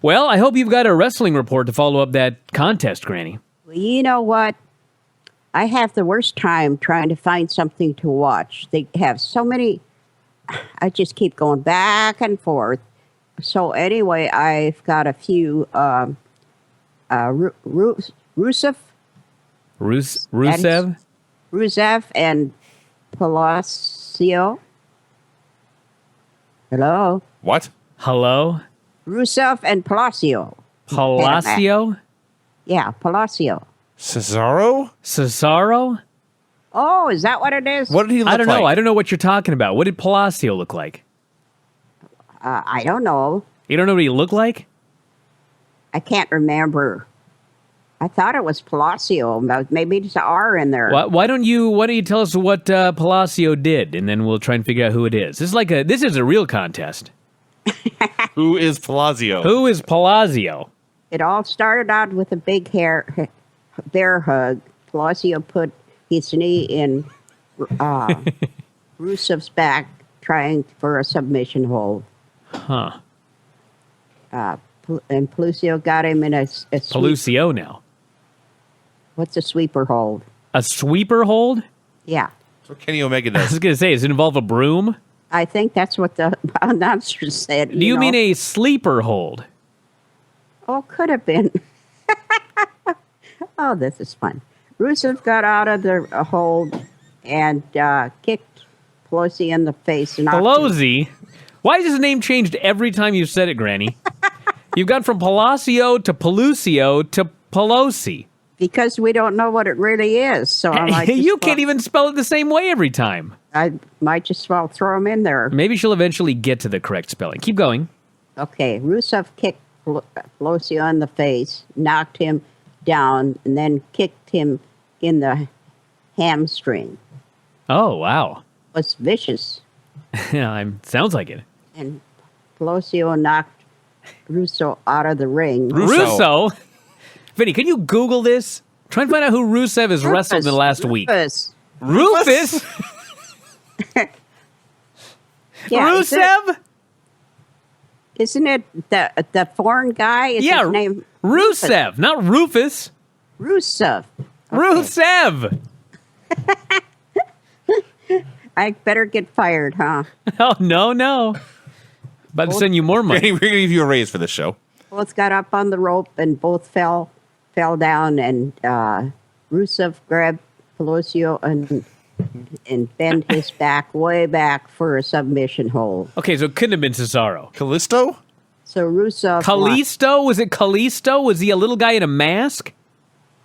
Well, I hope you've got a wrestling report to follow up that contest, Granny. Well, you know what? I have the worst time trying to find something to watch. They have so many. I just keep going back and forth. So anyway, I've got a few. Rusev? Rusev and Pallasio. Hello? What? Hello? Rusev and Pallasio. Pallasio? Yeah, Pallasio. Cesaro? Oh, is that what it is? What did he look like? I don't know. I don't know what you're talking about. What did Pallasio look like? I don't know. You don't know what he looked like? I can't remember. I thought it was Pallasio. Maybe there's an R in there. Why don't you tell us what Pallasio did, and then we'll try and figure out who it is. This is a real contest. Who is Pallasio? Who is Pallasio? It all started out with a big bear hug. Pallasio put his knee in Rusev's back, trying for a submission hold. Huh. And Pallasio got him in a Pallasio now. What's a sweeper hold? A sweeper hold? Yeah. That's what Kenny Omega I does. was going to say, does it involve a broom? I think that's what the announcer said. Do you mean a sleeper hold? Oh, could have been. Oh, this is fun. Rusev got out of the hold and kicked Pelosi in the face. Pelosi? Why is his name changed every time you said it, Granny? You've gone from Pallasio to Pallusio to Pelosi. Because we don't know what it really is. So I might you can't even spell it the same way every time. I might just well throw him in there. Maybe she'll eventually get to the correct spelling. Keep going. Okay, Rusev kicked Pallasio in the face, knocked him down, and then kicked him in the hamstring. Oh, wow. It was vicious. Sounds like it. And Pallasio knocked Russo out of the ring. Russo? Vinny, can you Google this? Try and find out who Rusev has wrestled in the last week. Rufus? Yeah, Rusev? Isn't it the foreign guy? Is his name Rusev, not Rufus. Rusev. Okay. Rusev. I better get fired, huh? Oh, no. About to send you more money. We're going to give you a raise for this show. Both got up on the rope and both fell down, and Rusev grabbed Pallasio and bent his back way back for a submission hold. Okay, so it couldn't have been Cesaro. Callisto? So Rusev... Kalisto? Was it Kalisto? Was he a little guy in a mask?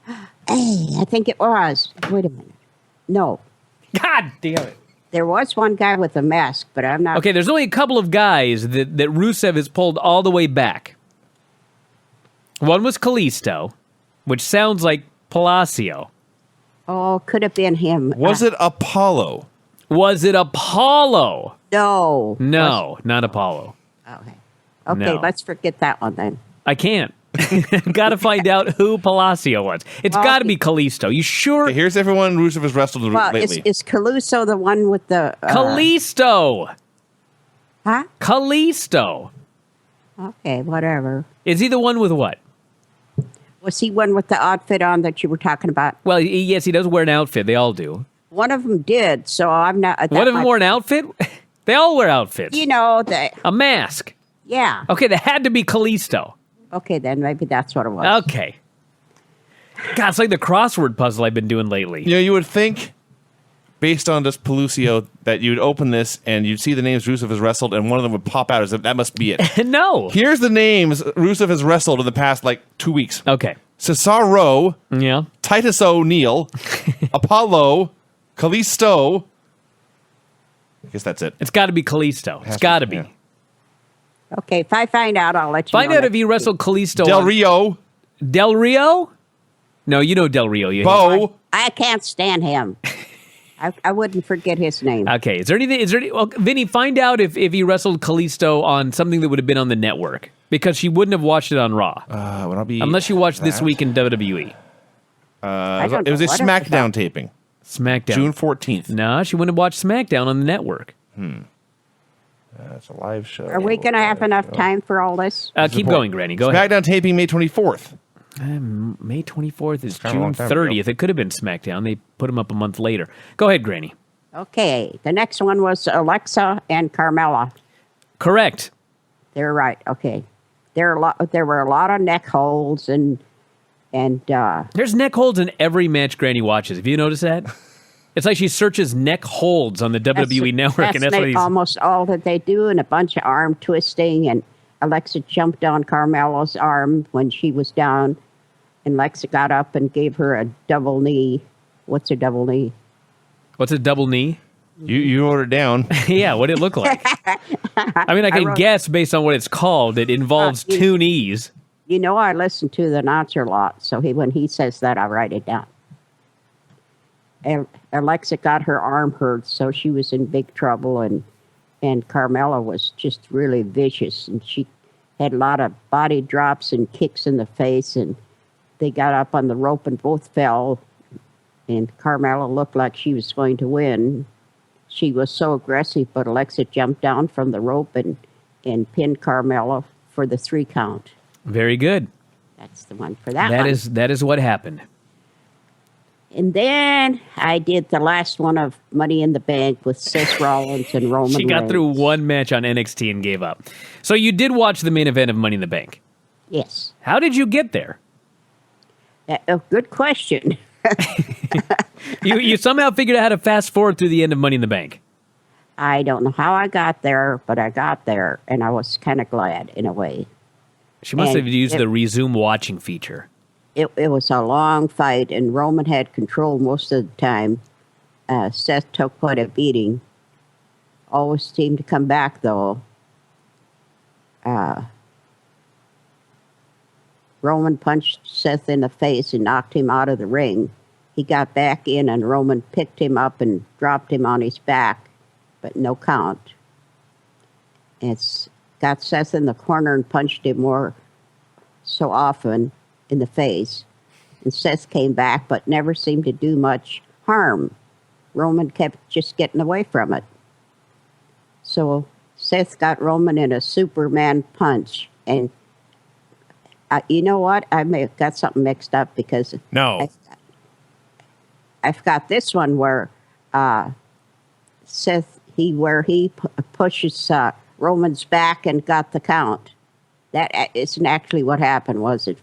Hey, I think it was. Wait a minute. No. God damn it. There was one guy with a mask, but I'm not... Okay, there's only a couple of guys that Rusev has pulled all the way back. One was Kalisto, which sounds like Pallasio. Oh, could have been him. Was it Apollo? Was it Apollo? No. No, not Apollo. Okay, No. let's forget that one then. I can't. Got to find out who Pallasio was. It's got to be Kalisto. You sure? Okay, here's everyone Rusev has wrestled lately. Is Caluso the one with the... Kalisto. Huh? Kalisto. Okay, whatever. Is he the one with what? Was he one with the outfit on that you were talking about? Well, yes, he does wear an outfit. They all do. One of them did, so I'm not... One of them wore an outfit? They all wear outfits. You know, a mask. Yeah. Okay, that had to be Kalisto. Okay, then maybe that's what it was. Okay. God, it's like the crossword puzzle I've been doing lately. You know, you would think, based on this Pallasio, that you'd open this and you'd see the names Rusev has wrestled, and one of them would pop out as if that must be it. No. Here's the names Rusev has wrestled in the past, 2 weeks. Okay. Cesaro. Yeah. Titus O'Neil. Apollo. Kalisto. I guess that's it. It's got to be Kalisto. It's got to be. Yeah. Okay, if I find out, I'll let you Find know. out if he wrestled Kalisto. Del Rio. Del Rio? No, you know Del Rio. Bo. I can't stand him. I wouldn't forget his name. Okay. Is there anything? Well, Vinny, find out if he wrestled Kalisto on something that would have been on the network, because she wouldn't have watched it on Raw. Would I be unless you watched This Week in WWE. It was a SmackDown taping. SmackDown. June 14th. No, she wouldn't have watched SmackDown on the network. That's a live show. Are we going to have enough time for all this? Keep going, Granny. Go ahead. SmackDown taping May 24th. May 24th is Kinda a long June time 30th. ago. It could have been SmackDown. They put them up a month later. Go ahead, Granny. Okay. The next one was Alexa and Carmella. Correct. They're right. Okay. There were a lot of neck holds and There's neck holds in every match Granny watches. Have you noticed that? It's like she searches neck holds on the WWE Network, and that's what he's... almost all that they do, and a bunch of arm twisting. And Alexa jumped on Carmella's arm when she was down, and Alexa got up and gave her a double knee. What's a double knee? What's a double knee? You wrote it down. Yeah, what did it look like? I mean, I can guess based on what it's called. It involves two knees. You know, I listen to the announcer a lot, so when he says that, I write it down. And Alexa got her arm hurt, so she was in big trouble, and Carmella was just really vicious, and she had a lot of body drops and kicks in the face, and they got up on the rope and both fell, and Carmella looked like she was going to win. She was so aggressive, but Alexa jumped down from the rope and pinned Carmella for the 3 count. Very good. That's the one for that one. That is what happened. And then I did the last one of Money in the Bank with Seth Rollins and Roman She got Reigns. through one match on NXT and gave up. So you did watch the main event of Money in the Bank. Yes. How did you get there? Good question. You somehow figured out how to fast forward through the end of Money in the Bank. I don't know how I got there, but I got there, and I was kind of glad in a way. She must And have used the resume watching feature. It was a long fight, and Roman had control most of the time. Seth took quite a beating. Always seemed to come back, though. Roman punched Seth in the face and knocked him out of the ring. He got back in, and Roman picked him up and dropped him on his back, but no count. It's got Seth in the corner and punched him more so often in the face. And Seth came back, but never seemed to do much harm. Roman kept just getting away from it. So Seth got Roman in a Superman punch. And you know what? I may have got something mixed up because No. I've got this one where Seth, he pushes Roman's back and got the count. That isn't actually what happened, was it?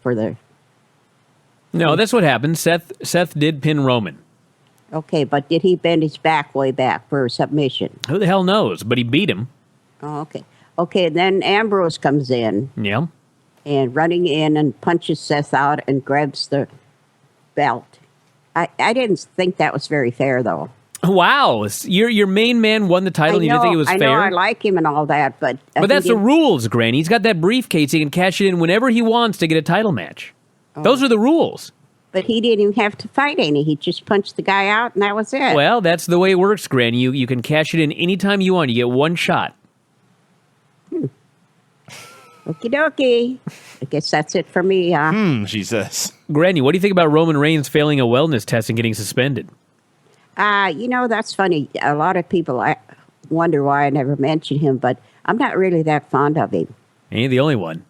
No, that's what happened. Seth did pin Roman. Okay, but did he bend his back way back for a submission? Who the hell knows? But he beat him. Oh, okay. Okay, then Ambrose comes in Yeah. and running in and punches Seth out and grabs the belt. I didn't think that was very fair, though. Wow. Your main man won the title and you didn't think it was I fair? know I like him and all that, but... But that's the rules, Granny. He's got that briefcase. He can cash it in whenever he wants to get a title match. Those are the rules. But he didn't even have to fight any. He just punched the guy out, and that was it. Well, that's the way it works, Granny. You can cash it in anytime you want. You get one shot. Okie dokie. I guess that's it for me. She says. Granny, what do you think about Roman Reigns failing a wellness test and getting suspended? That's funny. A lot of people wonder why I never mentioned him, but I'm not really that fond of him. He ain't the only one.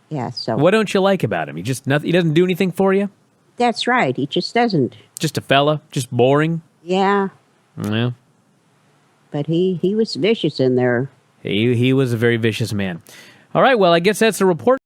Yeah, so... What don't you like about him? He doesn't do anything for you? That's right. He just doesn't. Just a fella? Just boring? Yeah, Yeah. but he was vicious in there. He was a very vicious man. All right, well, I guess that's the report.